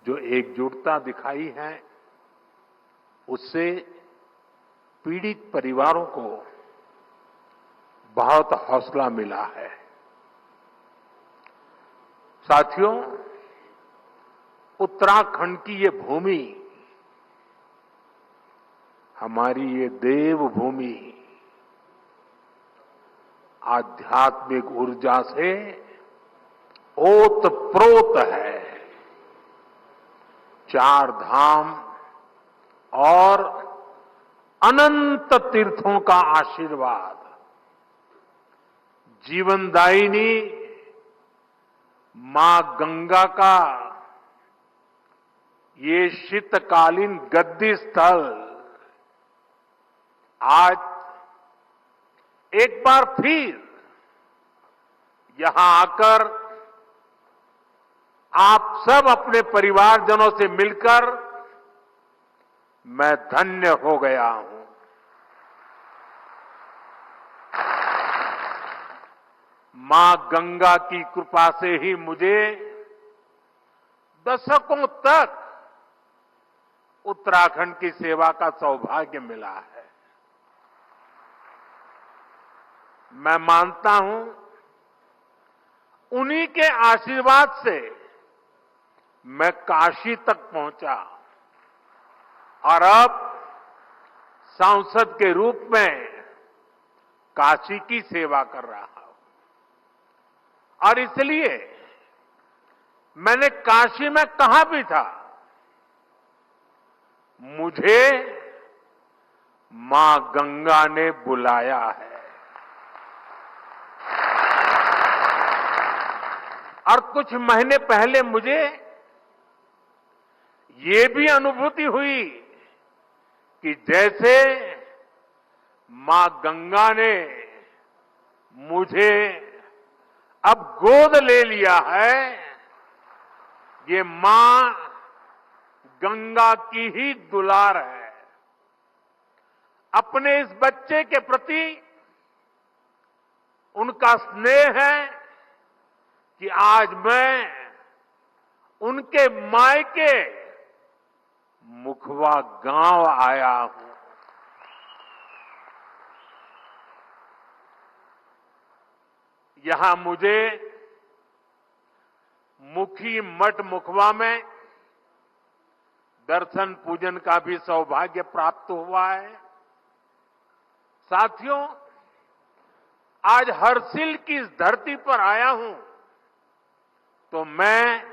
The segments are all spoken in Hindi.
जो एकजुटता दिखाई है उससे पीड़ित परिवारों को बहुत हौसला मिला है। साथियों, उत्तराखंड की ये भूमि, हमारी ये देवभूमि आध्यात्मिक ऊर्जा से ओतप्रोत है। चार धाम और अनंत तीर्थों का आशीर्वाद, जीवनदायिनी मां गंगा का ये शीतकालीन गद्दी स्थल आज एक बार फिर यहां आकर आप सब अपने परिवारजनों से मिलकर मैं धन्य हो गया हूं। मां गंगा की कृपा से ही मुझे दशकों तक उत्तराखंड की सेवा का सौभाग्य मिला है। मैं मानता हूं उन्हीं के आशीर्वाद से मैं काशी तक पहुंचा और अब सांसद के रूप में काशी की सेवा कर रहा हूं। और इसलिए मैंने काशी में कहा भी था, मुझे मां गंगा ने बुलाया है। और कुछ महीने पहले मुझे ये भी अनुभूति हुई कि जैसे मां गंगा ने मुझे अब गोद ले लिया है, ये मां गंगा की ही दुलार है। अपने इस बच्चे के प्रति उनका स्नेह है कि आज मैं उनके मायके मुखवा गांव आया हूं। यहां मुझे मुखी मठ मुखवा में दर्शन पूजन का भी सौभाग्य प्राप्त हुआ है। साथियों, आज हर्षिल की इस धरती पर आया हूं तो मैं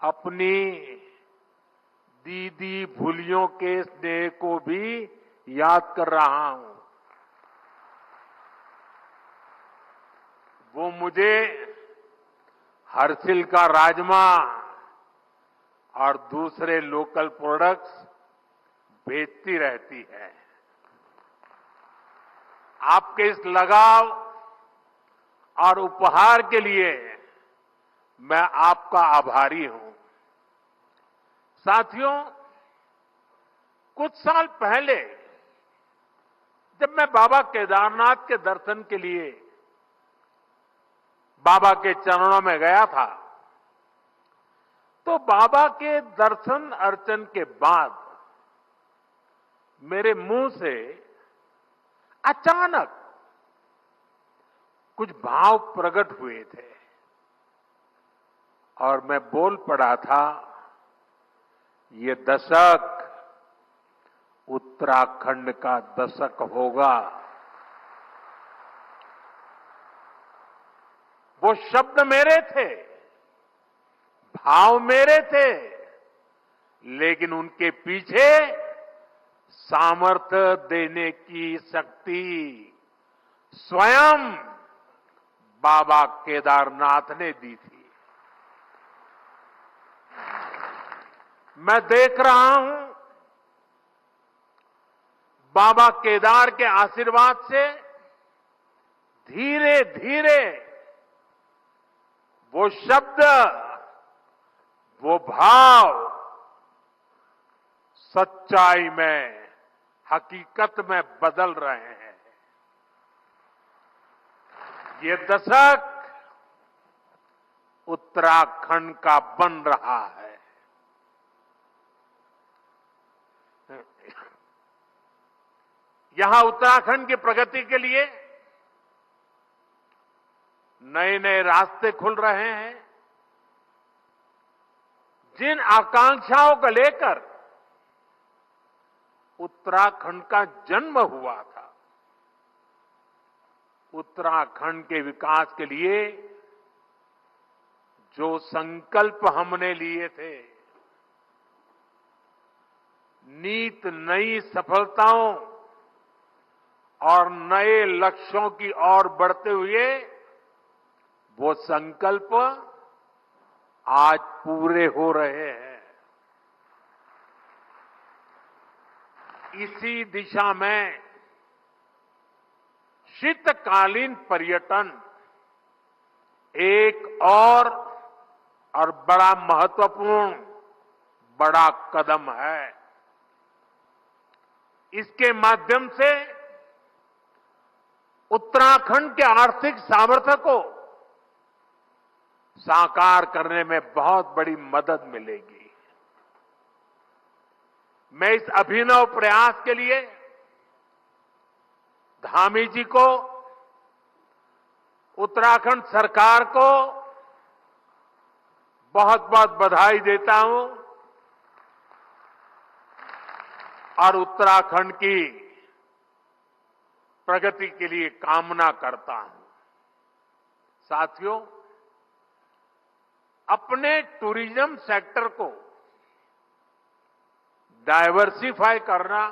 अपनी दीदी भूलियों के स्नेह को भी याद कर रहा हूं। वो मुझे हर्षिल का राजमा और दूसरे लोकल प्रोडक्ट्स बेचती रहती है। आपके इस लगाव और उपहार के लिए मैं आपका आभारी हूं। साथियों, कुछ साल पहले जब मैं बाबा केदारनाथ के दर्शन के लिए बाबा के चरणों में गया था, तो बाबा के दर्शन अर्चन के बाद मेरे मुंह से अचानक कुछ भाव प्रकट हुए थे और मैं बोल पड़ा था, ये दशक उत्तराखंड का दशक होगा। वो शब्द मेरे थे, भाव मेरे थे, लेकिन उनके पीछे सामर्थ्य देने की शक्ति स्वयं बाबा केदारनाथ ने दी थी। मैं देख रहा हूं बाबा केदार के आशीर्वाद से धीरे धीरे वो शब्द, वो भाव सच्चाई में, हकीकत में बदल रहे हैं। ये दशक उत्तराखंड का बन रहा है। यहां उत्तराखंड की प्रगति के लिए नए नए रास्ते खुल रहे हैं। जिन आकांक्षाओं को लेकर उत्तराखंड का जन्म हुआ था, उत्तराखंड के विकास के लिए जो संकल्प हमने लिए थे, नीत नई सफलताओं और नए लक्ष्यों की ओर बढ़ते हुए वो संकल्प आज पूरे हो रहे हैं। इसी दिशा में शीतकालीन पर्यटन एक और बड़ा महत्वपूर्ण बड़ा कदम है। इसके माध्यम से उत्तराखंड के आर्थिक सामर्थ्य को साकार करने में बहुत बड़ी मदद मिलेगी। मैं इस अभिनव प्रयास के लिए धामी जी को, उत्तराखंड सरकार को बहुत बहुत बधाई देता हूं और उत्तराखंड की प्रगति के लिए कामना करता हूं। साथियों, अपने टूरिज्म सेक्टर को डायवर्सिफाई करना,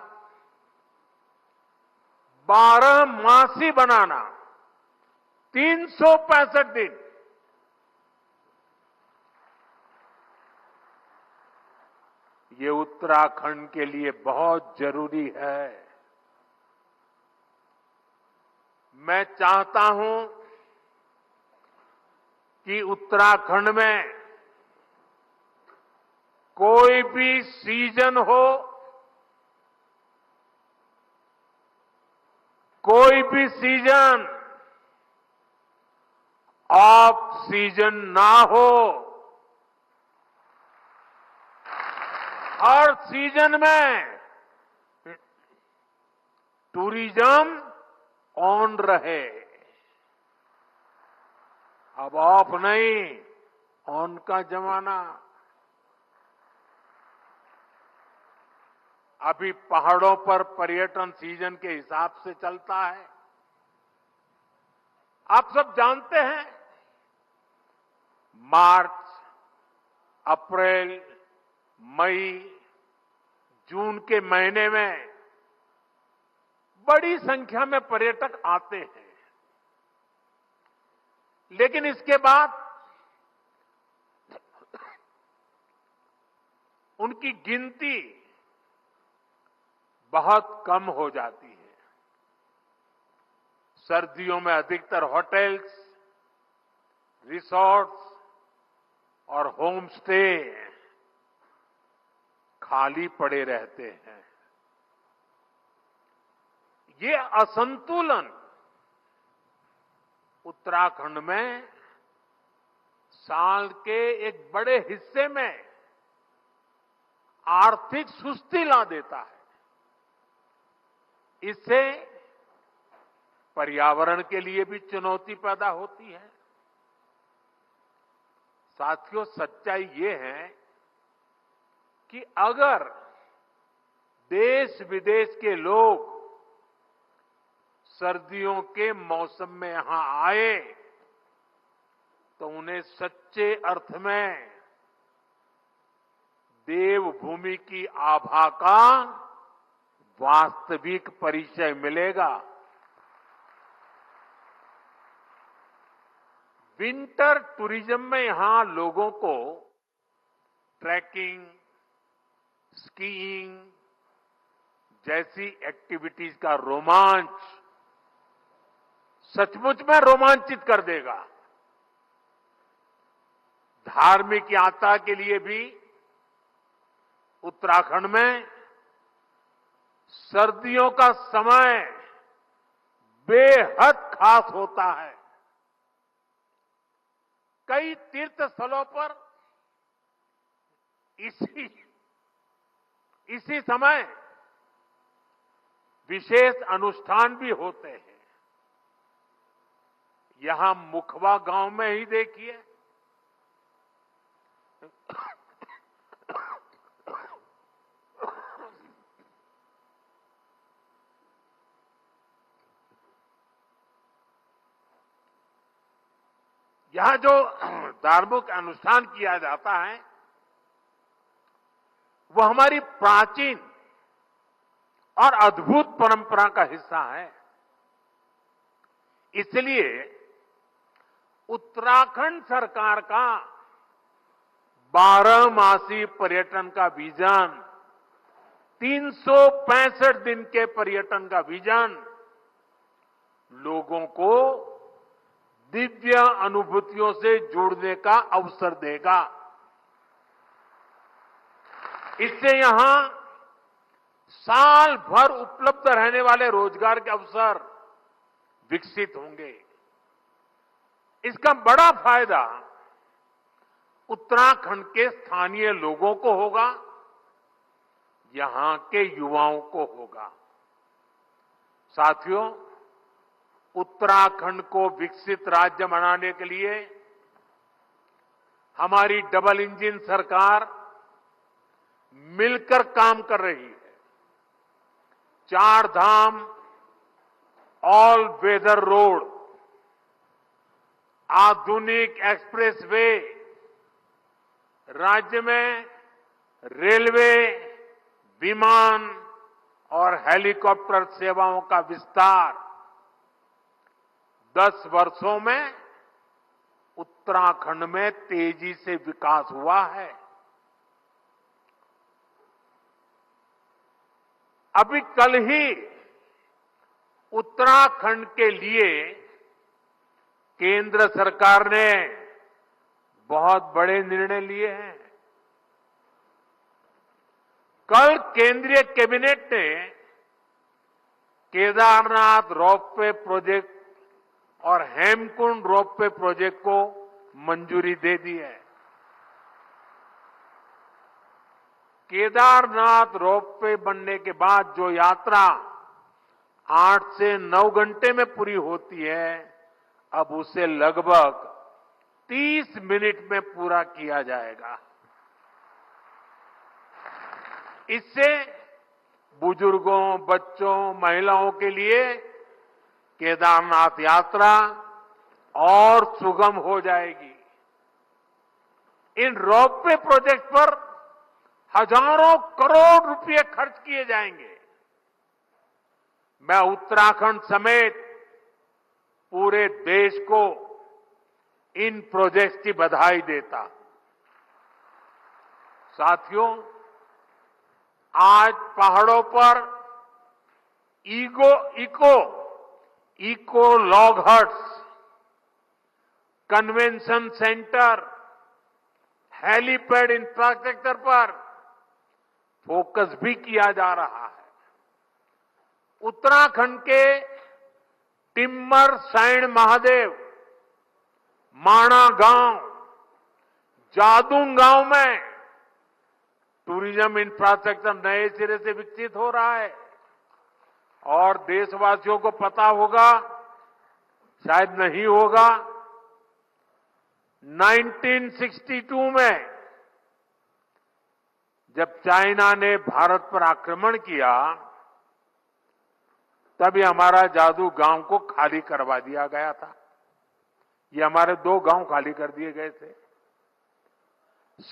12 मासी बनाना, 365 दिन, ये उत्तराखंड के लिए बहुत जरूरी है। मैं चाहता हूं कि उत्तराखंड में कोई भी सीजन हो, कोई भी सीजन ऑफ सीजन ना हो, हर सीजन में टूरिज्म ऑन रहे। अब ऑफ नहीं, ऑन का जमाना। अभी पहाड़ों पर पर्यटन सीजन के हिसाब से चलता है। आप सब जानते हैं, मार्च, अप्रैल, मई, जून के महीने में बड़ी संख्या में पर्यटक आते हैं। लेकिन इसके बाद उनकी गिनती बहुत कम हो जाती है। सर्दियों में अधिकतर होटल्स, रिसोर्ट्स और होम स्टे खाली पड़े रहते हैं। ये असंतुलन उत्तराखंड में साल के एक बड़े हिस्से में आर्थिक सुस्ती ला देता है। इससे पर्यावरण के लिए भी चुनौती पैदा होती है। साथियों, सच्चाई ये है कि अगर देश विदेश के लोग सर्दियों के मौसम में यहां आए तो उन्हें सच्चे अर्थ में देवभूमि की आभा का वास्तविक परिचय मिलेगा। विंटर टूरिज्म में यहां लोगों को ट्रैकिंग, स्कीइंग जैसी एक्टिविटीज का रोमांच सचमुच में रोमांचित कर देगा। धार्मिक यात्रा के लिए भी उत्तराखंड में सर्दियों का समय बेहद खास होता है। कई तीर्थ स्थलों पर इसी समय विशेष अनुष्ठान भी होते हैं। यहां मुखवा गांव में ही देखिए, यहां जो धार्मिक अनुष्ठान किया जाता है वो हमारी प्राचीन और अद्भुत परंपरा का हिस्सा है। इसलिए उत्तराखंड सरकार का 12 मासी पर्यटन का विजन, 365 दिन के पर्यटन का विजन लोगों को दिव्य अनुभूतियों से जुड़ने का अवसर देगा। इससे यहां साल भर उपलब्ध रहने वाले रोजगार के अवसर विकसित होंगे। इसका बड़ा फायदा उत्तराखंड के स्थानीय लोगों को होगा, यहां के युवाओं को होगा। साथियों, उत्तराखंड को विकसित राज्य बनाने के लिए हमारी डबल इंजन सरकार मिलकर काम कर रही है। 4 धाम ऑल वेदर रोड, आधुनिक एक्सप्रेस वे, राज्य में रेलवे, विमान और हेलीकॉप्टर सेवाओं का विस्तार 10 वर्षों में उत्तराखंड में तेजी से विकास हुआ है। अभी कल ही उत्तराखंड के लिए केंद्र सरकार ने बहुत बड़े निर्णय लिए हैं। कल केंद्रीय कैबिनेट ने केदारनाथ रोपवे प्रोजेक्ट और हेमकुंड रोपवे प्रोजेक्ट को मंजूरी दे दी है। केदारनाथ रोपवे बनने के बाद जो यात्रा 8 से 9 घंटे में पूरी होती है, अब उसे लगभग 30 मिनट में पूरा किया जाएगा। इससे बुजुर्गों, बच्चों, महिलाओं के लिए केदारनाथ यात्रा और सुगम हो जाएगी। इन रोपवे प्रोजेक्ट पर हजारों करोड़ रुपए खर्च किए जाएंगे। मैं उत्तराखंड समेत पूरे देश को इन प्रोजेक्ट्स की बधाई देता हूं। साथियों, आज पहाड़ों पर eco log huts, convention centre, helipad infrastructure पर फोकस भी किया जा रहा है। उत्तराखंड के टिम्मर सैंड महादेव, माणा गांव, जादूंग गांव में टूरिज्म इंफ्रास्ट्रक्चर नए सिरे से विकसित हो रहा है। और देशवासियों को पता होगा, शायद नहीं होगा, 1962 में जब चाइना ने भारत पर आक्रमण किया, तभी हमारा जादू गांव को खाली करवा दिया गया था। ये हमारे 2 गांव खाली कर दिए गए थे।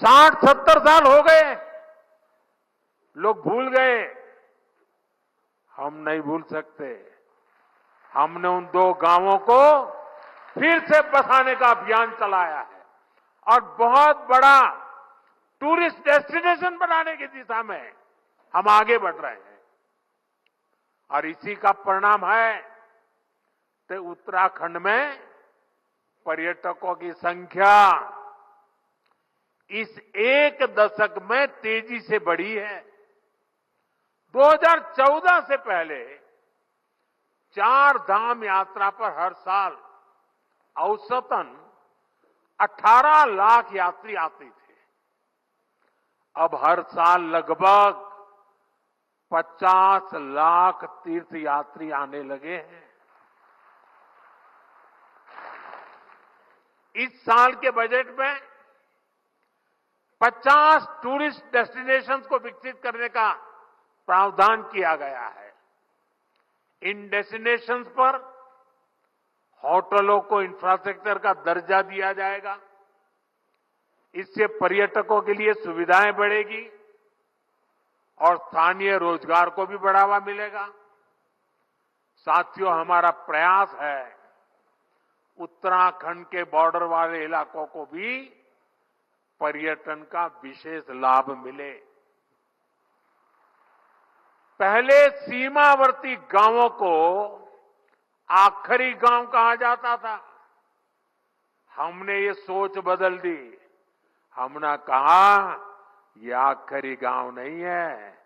60-70 साल हो गए, लोग भूल गए। हम नहीं भूल सकते। हमने उन 2 गांवों को फिर से बसाने का अभियान चलाया है और बहुत बड़ा टूरिस्ट डेस्टिनेशन बनाने की दिशा में हम आगे बढ़ रहे हैं। और इसी का परिणाम है कि उत्तराखंड में पर्यटकों की संख्या इस 1 दशक में तेजी से बढ़ी है। 2014 से पहले 4 धाम यात्रा पर हर साल औसतन 18 लाख यात्री आते थे। अब हर साल लगभग 50 लाख तीर्थ यात्री आने लगे हैं। इस साल के बजट में 50 टूरिस्ट डेस्टिनेशंस को विकसित करने का प्रावधान किया गया है। इन डेस्टिनेशंस पर होटलों को इंफ्रास्ट्रक्चर का दर्जा दिया जाएगा। इससे पर्यटकों के लिए सुविधाएं बढ़ेगी और स्थानीय रोजगार को भी बढ़ावा मिलेगा। साथियों, हमारा प्रयास है उत्तराखंड के बॉर्डर वाले इलाकों को भी पर्यटन का विशेष लाभ मिले। पहले सीमावर्ती गांवों को आखिरी गांव कहा जाता था। हमने ये सोच बदल दी। हमने कहा ये आखिरी गांव नहीं है,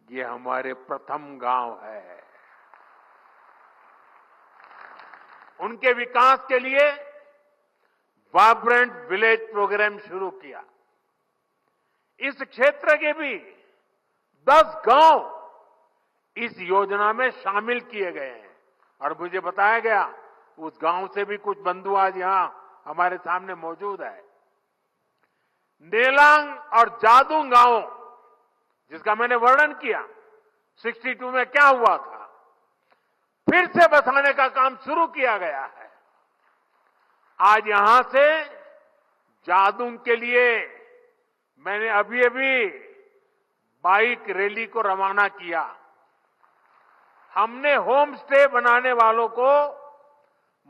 ये हमारे प्रथम गांव है। उनके विकास के लिए वाइब्रेंट विलेज प्रोग्राम शुरू किया। इस क्षेत्र के भी 10 गांव इस योजना में शामिल किए गए हैं और मुझे बताया गया उस गांव से भी कुछ बंधु आज यहां हमारे सामने मौजूद है। नेलांग और जादूंग गांव जिसका मैंने वर्णन किया 62 में क्या हुआ था, फिर से बसाने का काम शुरू किया गया है। आज यहां से जादूंग के लिए मैंने अभी अभी बाइक रैली को रवाना किया। हमने होम स्टे बनाने वालों को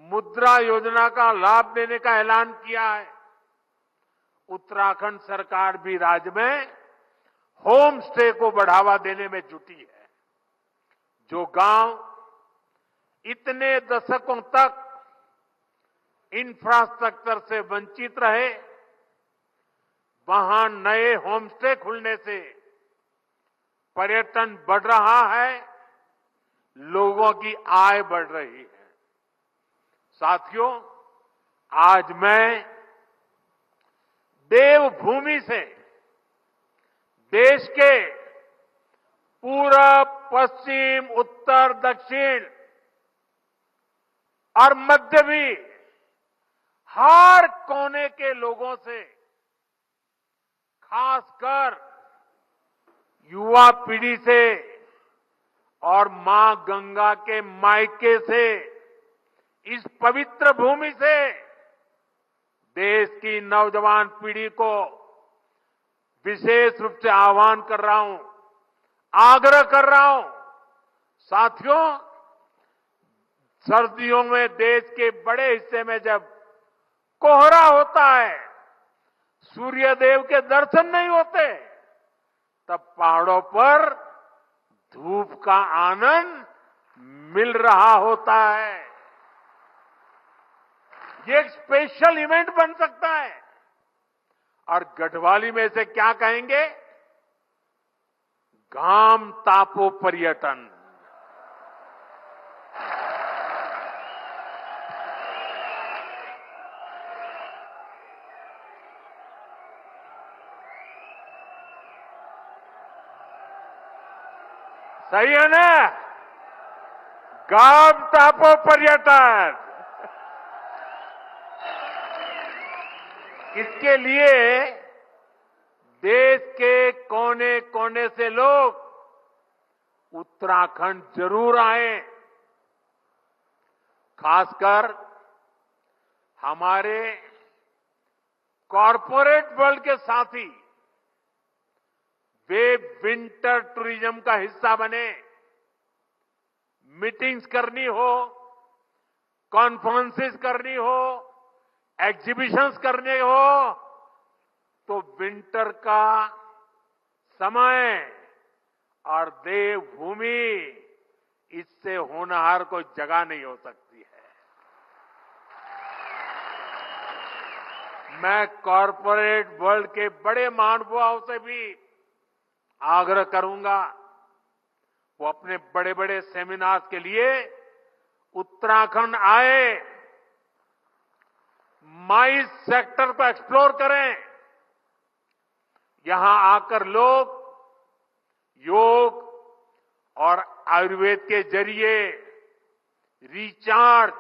मुद्रा योजना का लाभ देने का ऐलान किया है। उत्तराखंड सरकार भी राज्य में होम स्टे को बढ़ावा देने में जुटी है। जो गांव इतने दशकों तक इंफ्रास्ट्रक्चर से वंचित रहे, वहां नए होम स्टे खुलने से पर्यटन बढ़ रहा है, लोगों की आय बढ़ रही है। साथियों, आज मैं देवभूमि से देश के पूरब, पश्चिम, उत्तर, दक्षिण और मध्य भी हर कोने के लोगों से, खासकर युवा पीढ़ी से और मां गंगा के मायके से, इस पवित्र भूमि से देश की नौजवान पीढ़ी को विशेष रूप से आह्वान कर रहा हूं, आग्रह कर रहा हूं। साथियों, सर्दियों में देश के बड़े हिस्से में जब कोहरा होता है, सूर्यदेव के दर्शन नहीं होते, तब पहाड़ों पर धूप का आनंद मिल रहा होता है। ये एक स्पेशल इवेंट बन सकता है और गढ़वाली में इसे क्या कहेंगे? घाम तापो पर्यटन। सही है ना? घाम तापो पर्यटन। इसके लिए देश के कोने कोने से लोग उत्तराखंड जरूर आए। खासकर हमारे कॉरपोरेट वर्ल्ड के साथी, वे विंटर टूरिज्म का हिस्सा बने। मीटिंग्स करनी हो, कॉन्फ्रेंसेस करनी हो, एग्जीबिशंस करने हो, तो विंटर का समय और देवभूमि, इससे होनहार कोई जगह नहीं हो सकती है। मैं कॉरपोरेट वर्ल्ड के बड़े महानुभावों से भी आग्रह करूंगा, वो अपने बड़े बड़े सेमिनार्स के लिए उत्तराखंड आए, माइस सेक्टर को एक्सप्लोर करें। यहां आकर लोग योग, और आयुर्वेद के जरिए रिचार्ज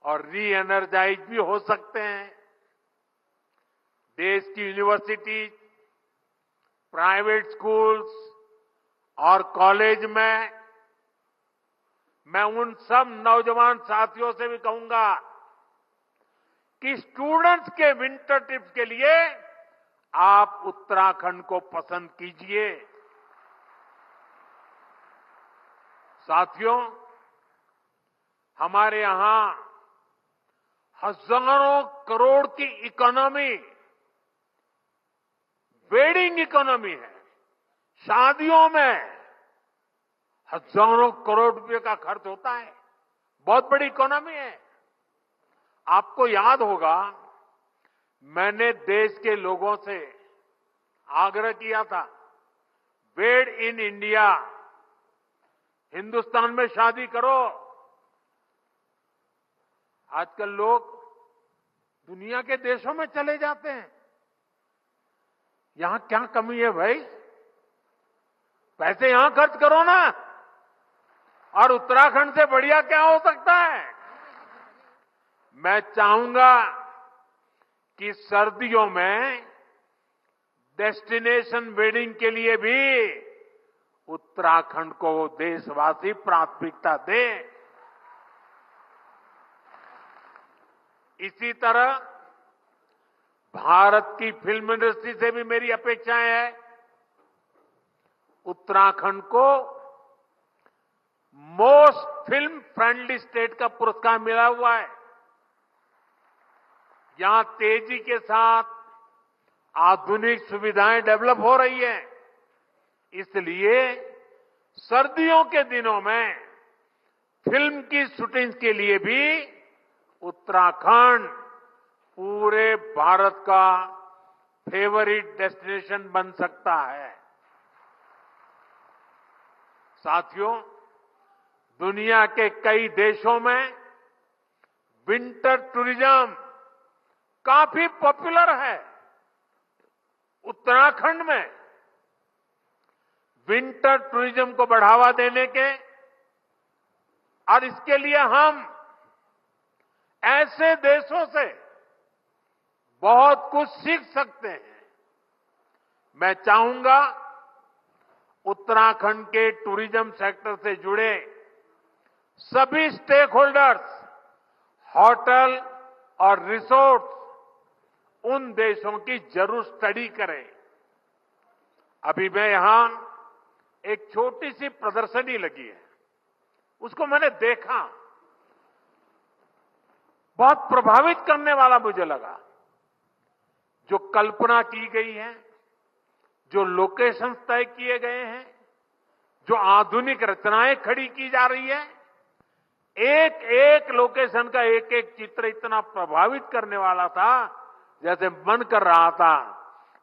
और री एनर्जाइज भी हो सकते हैं। देश की यूनिवर्सिटी, प्राइवेट स्कूल्स और कॉलेज में मैं उन सब नौजवान साथियों से भी कहूंगा कि स्टूडेंट्स के विंटर ट्रिप के लिए आप उत्तराखंड को पसंद कीजिए। साथियों, हमारे यहां हजारों करोड़ की इकोनॉमी वेडिंग इकोनॉमी है। शादियों में हजारों करोड़ रुपए का खर्च होता है। बहुत बड़ी इकोनॉमी है। आपको याद होगा, मैंने देश के लोगों से आग्रह किया था, वेड इन इंडिया, हिंदुस्तान में शादी करो। आजकल लोग दुनिया के देशों में चले जाते हैं। यहां क्या कमी है भाई? पैसे यहां खर्च करो ना। और उत्तराखंड से बढ़िया क्या हो सकता है? मैं चाहूंगा कि सर्दियों में डेस्टिनेशन वेडिंग के लिए भी उत्तराखंड को देशवासी प्राथमिकता दें। इसी तरह भारत की फिल्म इंडस्ट्री से भी मेरी अपेक्षाएं हैं। उत्तराखंड को मोस्ट फिल्म फ्रेंडली स्टेट का पुरस्कार मिला हुआ है। यहां तेजी के साथ आधुनिक सुविधाएं डेवलप हो रही है। इसलिए सर्दियों के दिनों में फिल्म की शूटिंग के लिए भी उत्तराखंड पूरे भारत का फेवरेट डेस्टिनेशन बन सकता है। साथियों, दुनिया के कई देशों में विंटर टूरिज्म काफी पॉपुलर है। उत्तराखंड में विंटर टूरिज्म को बढ़ावा देने के और इसके लिए हम ऐसे देशों से बहुत कुछ सीख सकते हैं। मैं चाहूंगा उत्तराखंड के टूरिज्म सेक्टर से जुड़े सभी स्टेक होल्डर्स, होटल और रिसोर्ट उन देशों की जरूर स्टडी करें। अभी मैं यहां एक छोटी सी प्रदर्शनी लगी है, उसको मैंने देखा, बहुत प्रभावित करने वाला मुझे लगा। जो कल्पना की गई है, जो लोकेशन तय किए गए हैं, जो आधुनिक रचनाएं खड़ी की जा रही है, एक एक लोकेशन का एक एक चित्र इतना प्रभावित करने वाला था, जैसे मन कर रहा था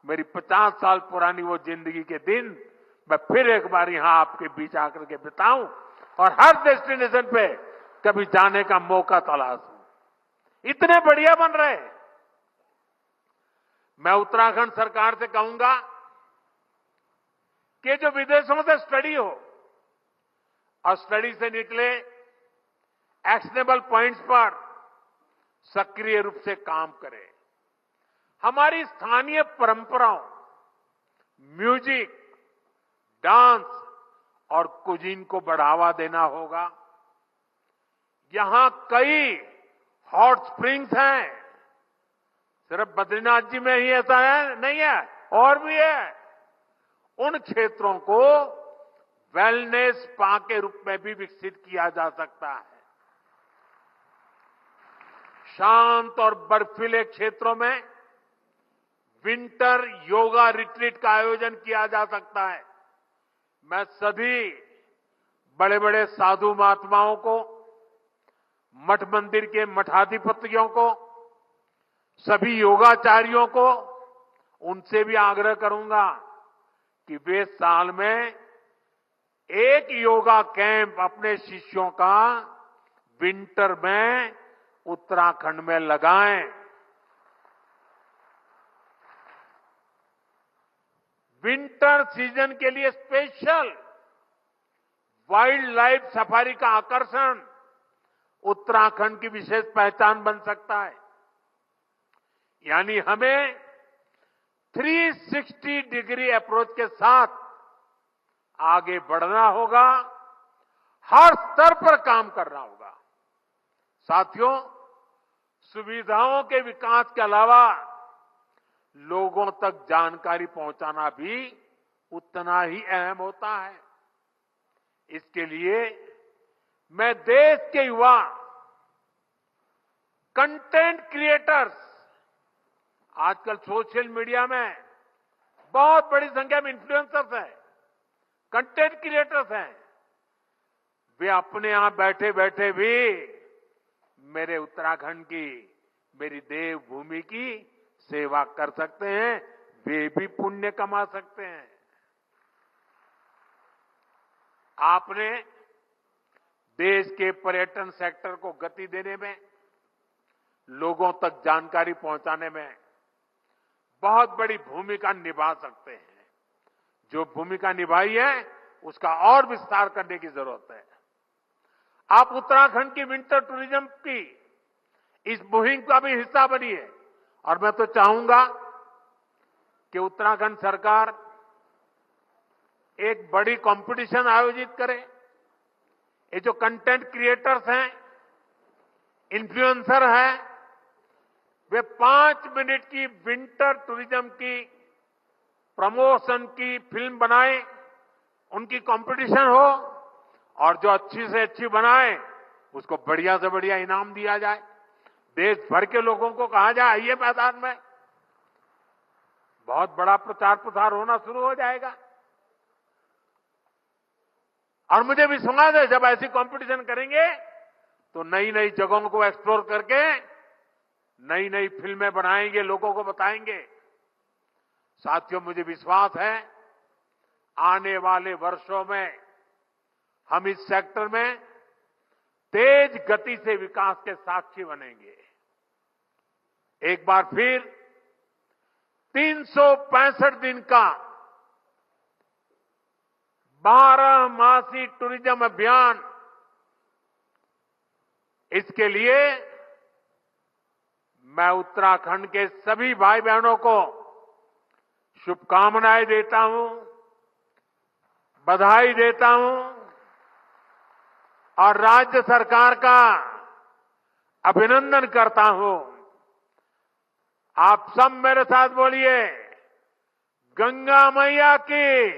मेरी 50 साल पुरानी वो जिंदगी के दिन मैं फिर एक बार यहां आपके बीच आकर के बिताऊं और हर डेस्टिनेशन पे कभी जाने का मौका तलाशूं। इतने बढ़िया बन रहे। मैं उत्तराखंड सरकार से कहूंगा कि जो विदेशों से स्टडी हो और स्टडी से निकले एक्शनेबल पॉइंट्स पर सक्रिय रूप से काम करें। हमारी स्थानीय परंपराओं, म्यूजिक, डांस और कुजीन को बढ़ावा देना होगा। यहां कई हॉट स्प्रिंग्स हैं। सिर्फ बद्रीनाथ जी में ही ऐसा है नहीं है, और भी है। उन क्षेत्रों को वेलनेस स्पा के रूप में भी विकसित किया जा सकता है। शांत और बर्फीले क्षेत्रों में विंटर योगा रिट्रीट का आयोजन किया जा सकता है। मैं सभी बड़े बड़े साधु महात्माओं को, मठ मंदिर के मठाधिपतियों को, सभी योगाचार्यों को, उनसे भी आग्रह करूंगा कि वे साल में एक योगा कैंप अपने शिष्यों का विंटर में उत्तराखंड में लगाएं। विंटर सीजन के लिए स्पेशल वाइल्ड लाइफ सफारी का आकर्षण उत्तराखंड की विशेष पहचान बन सकता है। यानी हमें 360 डिग्री अप्रोच के साथ आगे बढ़ना होगा, हर स्तर पर काम करना होगा। साथियों, सुविधाओं के विकास के अलावा लोगों तक जानकारी पहुंचाना भी उतना ही अहम होता है। इसके लिए मैं देश के युवा कंटेंट क्रिएटर्स, आजकल सोशल मीडिया में बहुत बड़ी संख्या में इन्फ्लुएंसर्स हैं, कंटेंट क्रिएटर्स हैं, वे अपने यहां बैठे बैठे भी मेरे उत्तराखंड की, मेरी देवभूमि की सेवा कर सकते हैं, वे भी पुण्य कमा सकते हैं। आपने देश के पर्यटन सेक्टर को गति देने में, लोगों तक जानकारी पहुंचाने में बहुत बड़ी भूमिका निभा सकते हैं। जो भूमिका निभाई है उसका और विस्तार करने की जरूरत है। आप उत्तराखंड की विंटर टूरिज्म की इस मुहिम का भी हिस्सा बनिए और मैं तो चाहूंगा कि उत्तराखंड सरकार एक बड़ी कंपटीशन आयोजित करे। ये जो कंटेंट क्रिएटर्स हैं, इन्फ्लुएंसर हैं, वे 5 मिनट की विंटर टूरिज्म की प्रमोशन की फिल्म बनाएं, उनकी कंपटीशन हो और जो अच्छी से अच्छी बनाए उसको बढ़िया से बढ़िया इनाम दिया जाए। देश भर के लोगों को कहा जाए आइए मैदान में, बहुत बड़ा प्रचार प्रसार होना शुरू हो जाएगा। और मुझे विश्वास है जब ऐसी कंपटीशन करेंगे तो नई नई जगहों को एक्सप्लोर करके नई नई फिल्में बनाएंगे, लोगों को बताएंगे। साथियों, मुझे विश्वास है आने वाले वर्षों में हम इस सेक्टर में तेज गति से विकास के साक्षी बनेंगे। एक बार फिर 365 दिन का 12 मासी टूरिज्म अभियान, इसके लिए मैं उत्तराखंड के सभी भाई बहनों को शुभकामनाएं देता हूं, बधाई देता हूं और राज्य सरकार का अभिनंदन करता हूं। आप सब मेरे साथ बोलिए, गंगा मैया की